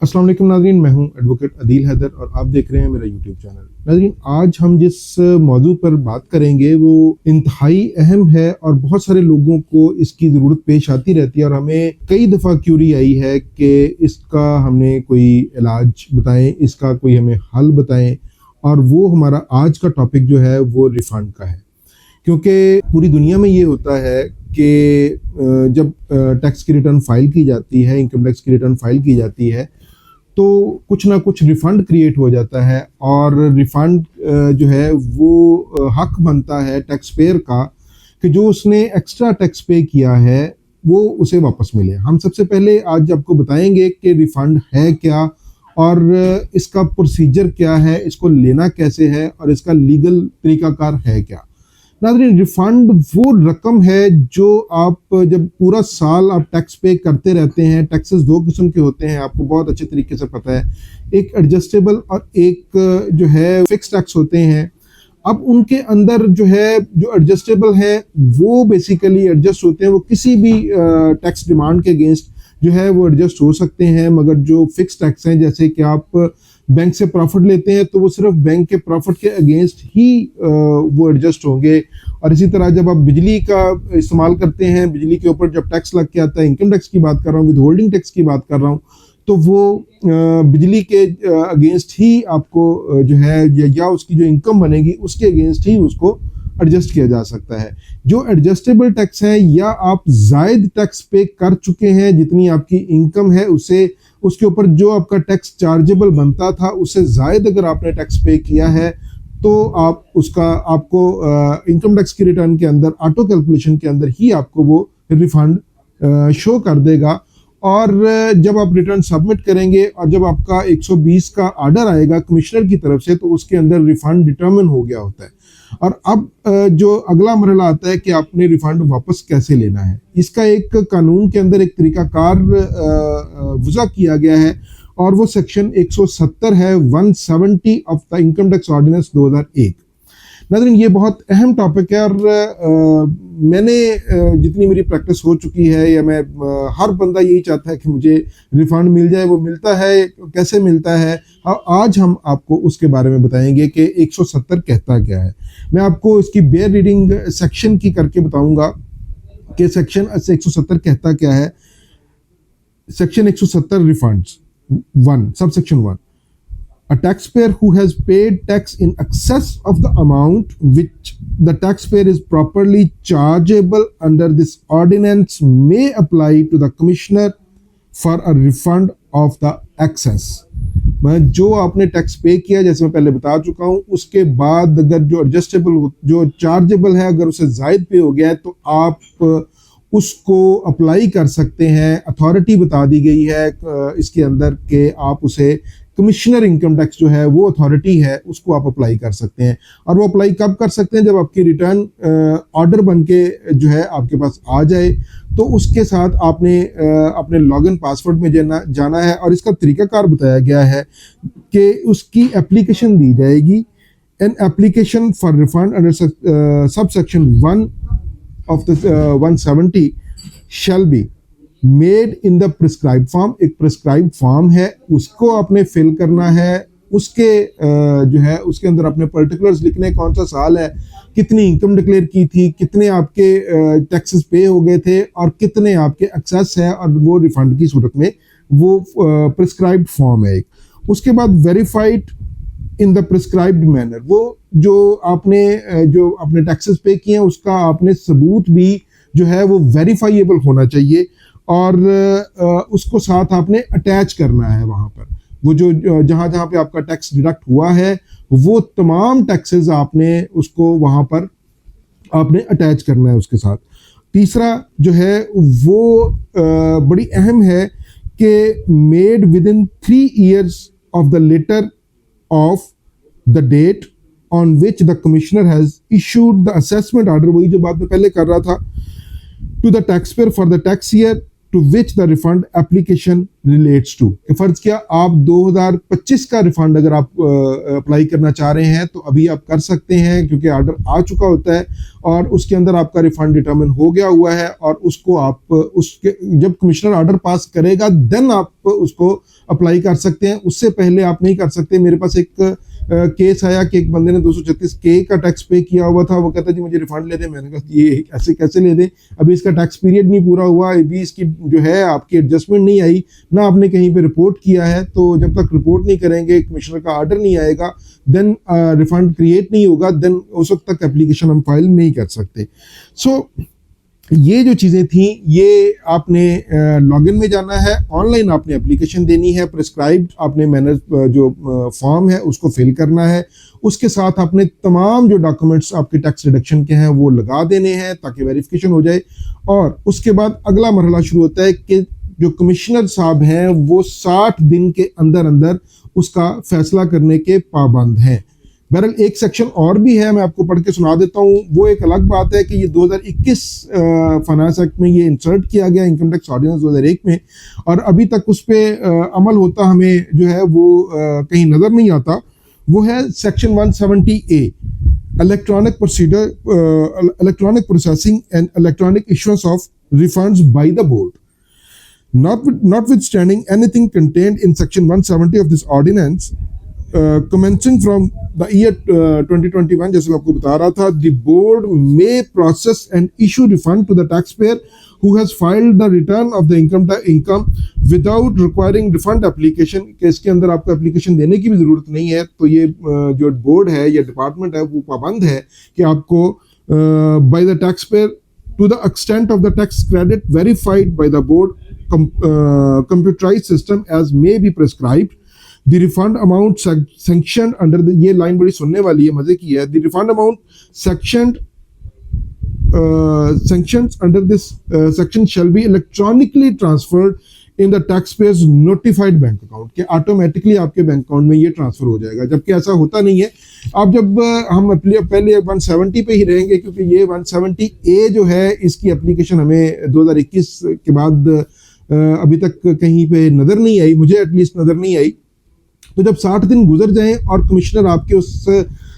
अस्सलाम वालेकुम नाज़रीन, मैं हूं एडवोकेट अदील हैदर और आप देख रहे हैं मेरा यूट्यूब चैनल। नाज़रीन, आज हम जिस मौजू पर बात करेंगे वो इंतहाई अहम है और बहुत सारे लोगों को इसकी ज़रूरत पेश आती रहती है और हमें कई दफ़ा क्यूरी आई है कि इसका हमने कोई इलाज बताएं, इसका कोई हमें हल बताएं। और वो हमारा आज का टॉपिक जो है वो रिफ़ंड का है, क्योंकि पूरी दुनिया में ये होता है कि जब टैक्स की रिटर्न फाइल की जाती है, इनकम टैक्स की रिटर्न फाइल की जाती है, तो कुछ ना कुछ रिफ़ंड क्रिएट हो जाता है और रिफ़ंड जो है वो हक बनता है टैक्स पेयर का कि जो उसने एक्स्ट्रा टैक्स पे किया है वो उसे वापस मिले। हम सबसे पहले आज आपको बताएंगे कि रिफ़ंड है क्या और इसका प्रोसीजर क्या है, इसको लेना कैसे है और इसका लीगल तरीकाकार है क्या। नाज़रीन, रिफ़ंड वो रकम है जो आप जब पूरा साल आप टैक्स पे करते रहते हैं। टैक्सेस दो किस्म के होते हैं, आपको बहुत अच्छे तरीके से पता है। एक एडजस्टेबल और एक जो है फिक्स टैक्स होते हैं। अब उनके अंदर जो है, जो एडजस्टेबल है वो बेसिकली एडजस्ट होते हैं, वो किसी भी टैक्स डिमांड के अगेंस्ट जो है वो एडजस्ट हो सकते हैं। मगर जो फिक्स टैक्स हैं, जैसे कि आप बैंक से प्रॉफिट लेते हैं तो वो सिर्फ बैंक के प्रॉफिट के अगेंस्ट ही वो एडजस्ट होंगे। और इसी तरह जब आप बिजली का इस्तेमाल करते हैं, बिजली के ऊपर जब टैक्स लग के आता है, इनकम टैक्स की बात कर रहा हूँ, विद होल्डिंग टैक्स की बात कर रहा हूँ, तो वो बिजली के अगेंस्ट ही आपको जो है या उसकी जो इनकम बनेगी उसके अगेंस्ट ही उसको एडजस्ट किया जा सकता है। जो एडजस्टेबल टैक्स है, या आप जायद टैक्स पे कर चुके हैं, जितनी आपकी इनकम है उसे, उसके ऊपर जो आपका टैक्स चार्जेबल बनता था उससे जायद अगर आपने टैक्स पे किया है तो आप उसका आपको इनकम टैक्स की रिटर्न के अंदर ऑटो कैलकुलेशन के अंदर ही आपको वो रिफंड शो कर देगा। और जब आप रिटर्न सबमिट करेंगे और जब आपका 120 का ऑर्डर आएगा कमिश्नर की तरफ से, तो उसके अंदर रिफंड डिटरमिन हो गया होता है। और अब जो अगला मरहला आता है कि आपने रिफंड वापस कैसे लेना है। इसका एक कानून के अंदर एक तरीकाकार वज़ा किया गया है और वो सेक्शन 170 है, 170 of the income tax ordinance 2001। नाज़रीन, ये बहुत अहम टॉपिक है और मैंने जितनी मेरी प्रैक्टिस हो चुकी है, या मैं हर बंदा यही चाहता है कि मुझे रिफ़ंड मिल जाए। वो मिलता है, कैसे मिलता है, आज हम आपको उसके बारे में बताएंगे कि 170 कहता क्या है। मैं आपको इसकी बेयर रीडिंग सेक्शन की करके बताऊंगा कि सेक्शन 170 कहता क्या है। Section 170 refunds 1, subsection 1, a taxpayer who has paid tax in excess of the amount which the taxpayer is properly chargeable under this ordinance may apply to the commissioner for a refund of the excess। मैं जो आपने tax पे किया, जैसे मैं पहले बता चुका हूं, उसके बाद अगर जो एडजस्टेबल, जो चार्जेबल है, अगर उसे जायद पे हो गया है तो आप उसको अप्लाई कर सकते हैं। अथॉरिटी बता दी गई है इसके अंदर कि आप उसे कमिश्नर इनकम टैक्स जो है वो अथॉरिटी है, उसको आप अप्लाई कर सकते हैं। और वो अप्लाई कब कर सकते हैं? जब आपकी रिटर्न ऑर्डर बन के जो है आपके पास आ जाए, तो उसके साथ आपने अपने लॉगिन पासवर्ड में जाना है और इसका तरीकाकार बताया गया है कि उसकी एप्लीकेशन दी जाएगी। An application for refund under subsection 1 of the 170 shall be made in the prescribed form। एक प्रिस्क्राइब फॉर्म है, उसको आपने फिल करना है। उसके जो है उसके अंदर अपने पर्टिकुलर्स लिखने, कौन सा साल है, कितनी इनकम डिक्लेयर की थी, कितने आपके टैक्सेस पे हो गए थे और कितने आपके एक्सेस है, और वो रिफंड की सूरत में वो प्रिस्क्राइब्ड फॉर्म है एक। उसके बाद verified in the prescribed manner, वो जो आपने टैक्सेस पे किए हैं उसका आपने सबूत भी जो है वो वेरीफाइएबल होना चाहिए और उसको साथ आपने अटैच करना है वहाँ पर। वो जो जहाँ जहाँ पे आपका टैक्स डिडक्ट हुआ है वो तमाम टैक्सेस आपने उसको वहाँ पर आपने अटैच करना है उसके साथ। तीसरा जो है वो बड़ी अहम है कि made within 3 years of the later of the date on which the commissioner has issued the assessment order, वही जो बात मैं पहले कर रहा था, to the taxpayer for the tax year to which the refund application relates to. फर्ज किया आप 2025 का रिफंड अगर आप अप्लाई करना चाह रहे हैं तो अभी आप कर सकते हैं, क्योंकि ऑर्डर आ चुका होता है और उसके अंदर आपका रिफंड डिटरमिन हो गया हुआ है, और उसको आप उसके जब कमिश्नर ऑर्डर पास करेगा देन आप उसको अप्लाई कर सकते हैं, उससे पहले आप नहीं कर सकते। मेरे पास एक केस आया कि एक बंदे ने 236 के का टैक्स पे किया हुआ था, वो कहता जी मुझे रिफंड ले दें। मैंने कहा ये ऐसे कैसे ले दें, अभी इसका टैक्स पीरियड नहीं पूरा हुआ, अभी इसकी जो है आपकी एडजस्टमेंट नहीं आई, ना आपने कहीं पे रिपोर्ट किया है। तो जब तक रिपोर्ट नहीं करेंगे, कमिश्नर का ऑर्डर नहीं आएगा, देन रिफंड क्रिएट नहीं होगा, देन उस वक्त तक एप्लीकेशन हम फाइल नहीं कर सकते। सो ये जो चीज़ें थी, ये आपने लॉगिन में जाना है, ऑनलाइन आपने एप्लीकेशन देनी है, प्रिस्क्राइब्ड आपने मैनेज जो फॉर्म है उसको फिल करना है, उसके साथ आपने तमाम जो डॉक्यूमेंट्स आपके टैक्स रिडक्शन के हैं वो लगा देने हैं ताकि वेरिफिकेशन हो जाए। और उसके बाद अगला मरहला शुरू होता है कि जो कमिश्नर साहब हैं वो 60 दिन के अंदर अंदर उसका फैसला करने के पाबंद हैं। बहरहाल एक सेक्शन और भी है, मैं आपको पढ़ के सुना देता हूँ। वो एक अलग बात है कि ये 2021 फाइनेंस एक्ट में ये इंसर्ट किया गया, इनकम टैक्स ऑर्डिनेंस 2001 में, और अभी तक उस पर अमल होता हमें जो है वो कहीं नज़र नहीं आता। वो है section 170A, electronic electronic processing and electronic issuance of refunds by the board. Notwithstanding anything contained in section 170 of this ordinance, commencing from the year 2021, जैसे मैं आपको बता रहा था, the board may process and issue refund to the taxpayer who has filed the return of the income without requiring refund application। कि इसके अंदर आपको एप्लीकेशन देने की भी ज़रूरत नहीं है। तो ये जो बोर्ड है या डिपार्टमेंट है वो पाबंद है कि आपको by the taxpayer to the extent of the tax credit verified by the board computerized system as may be prescribed, the refund amount sanctioned under the, ये लाइन बड़ी सुनने वाली है, मजे की है, the refund amount sanctions under this section shall be electronically transferred in the taxpayer's notified bank account, कि automatically आपके बैंक अकाउंट में ये ट्रांसफर हो जाएगा, जबकि ऐसा होता नहीं है। अब जब हम पहले 170 पे ही रहेंगे, क्योंकि ये 170A जो है इसकी एप्लीकेशन हमें 2021 के बाद अभी तक कहीं पे नज़र नहीं आई, मुझे एटलीस्ट नज़र नहीं आई। तो जब 60 दिन गुजर जाएं और कमिश्नर आपके उस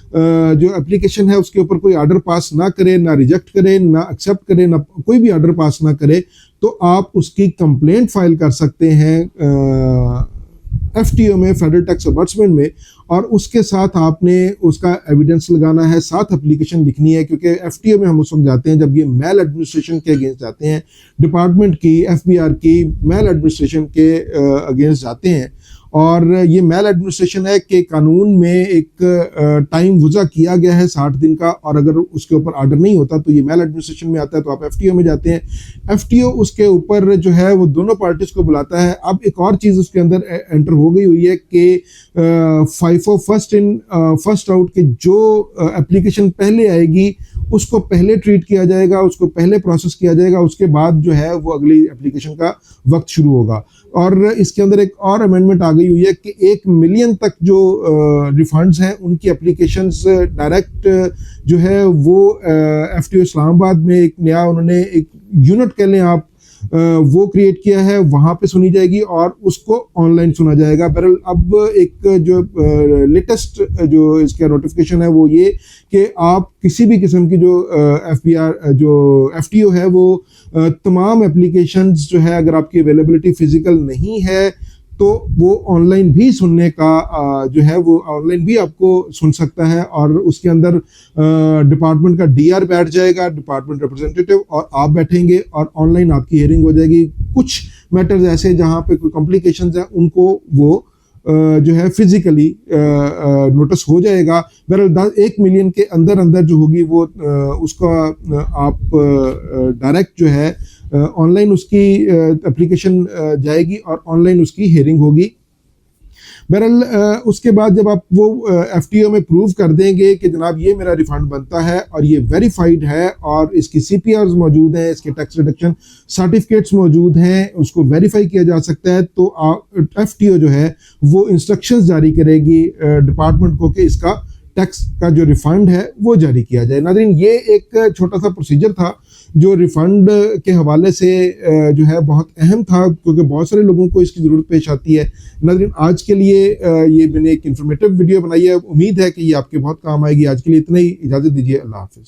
जो एप्लीकेशन है उसके ऊपर कोई ऑर्डर पास ना करे, ना रिजेक्ट करे, ना एक्सेप्ट करे, ना कोई भी ऑर्डर पास ना करे, तो आप उसकी कंप्लेंट फाइल कर सकते हैं FTO में, फेडरल टैक्स ओम्बड्समैन में, और उसके साथ आपने उसका एविडेंस लगाना है, साथ एप्लीकेशन लिखनी है। क्योंकि FTO में हम उस वक्त जाते हैं जब ये मेल एडमिनिस्ट्रेशन के अगेंस्ट जाते हैं, डिपार्टमेंट की, FBR की मेल एडमिनिस्ट्रेशन के अगेंस्ट जाते हैं। और ये मेल एडमिनिस्ट्रेशन है कि कानून में एक टाइम वज़ा किया गया है 60 दिन का, और अगर उसके ऊपर ऑर्डर नहीं होता तो ये मेल एडमिनिस्ट्रेशन में आता है, तो आप FTO में जाते हैं। FTO उसके ऊपर जो है वो दोनों पार्टीज को बुलाता है। अब एक और चीज़ उसके अंदर एंटर हो गई हुई है कि FIFO first in first out के जो एप्लीकेशन पहले आएगी उसको पहले ट्रीट किया जाएगा, उसको पहले प्रोसेस किया जाएगा, उसके बाद जो है वो अगली एप्लीकेशन का वक्त शुरू होगा। और इसके अंदर एक और अमेंडमेंट आ गई हुई है कि 1 मिलियन तक जो रिफंड्स हैं उनकी एप्लीकेशंस डायरेक्ट जो है वो FTO इस्लामाबाद में एक नया उन्होंने एक यूनिट कह लें आप वो क्रिएट किया है, वहाँ पे सुनी जाएगी और उसको ऑनलाइन सुना जाएगा। बहरहाल अब एक जो लेटेस्ट जो इसका नोटिफिकेशन है वो ये कि आप किसी भी किस्म की जो FBR जो FTO है वो तमाम एप्लीकेशंस जो है अगर आपकी अवेलेबिलिटी फिजिकल नहीं है तो वो ऑनलाइन भी सुनने का जो है वो ऑनलाइन भी आपको सुन सकता है। और उसके अंदर डिपार्टमेंट का DR बैठ जाएगा, डिपार्टमेंट रिप्रेजेंटेटिव, और आप बैठेंगे और ऑनलाइन आपकी हियरिंग हो जाएगी। कुछ मैटर्स ऐसे जहाँ पे कोई कॉम्प्लिकेशंस हैं उनको वो जो है फिजिकली नोटिस हो जाएगा। बहरहाल 1 मिलियन के अंदर अंदर जो होगी वो उसका आप डायरेक्ट जो है ऑनलाइन उसकी एप्लीकेशन जाएगी और ऑनलाइन उसकी हियरिंग होगी। बहरहाल उसके बाद जब आप वो FTO में प्रूव कर देंगे कि जनाब ये मेरा रिफंड बनता है और ये वेरीफाइड है और इसकी CPRs मौजूद हैं, इसके टैक्स रिडक्शन सर्टिफिकेट्स मौजूद हैं, उसको वेरीफाई किया जा सकता है, तो FTO जो है वो इंस्ट्रक्शंस जारी करेगी डिपार्टमेंट को कि इसका टैक्स का जो रिफंड है वो जारी किया जाए। नाज़रीन, ये एक छोटा सा प्रोसीजर था जो रिफंड के हवाले से जो है बहुत अहम था, क्योंकि बहुत सारे लोगों को इसकी ज़रूरत पेश आती है। नाज़रीन, आज के लिए ये मैंने एक इन्फॉर्मेटिव वीडियो बनाई है, उम्मीद है कि ये आपके बहुत काम आएगी। आज के लिए इतना ही, इजाज़त दीजिए, अल्लाह हाफ़िज़।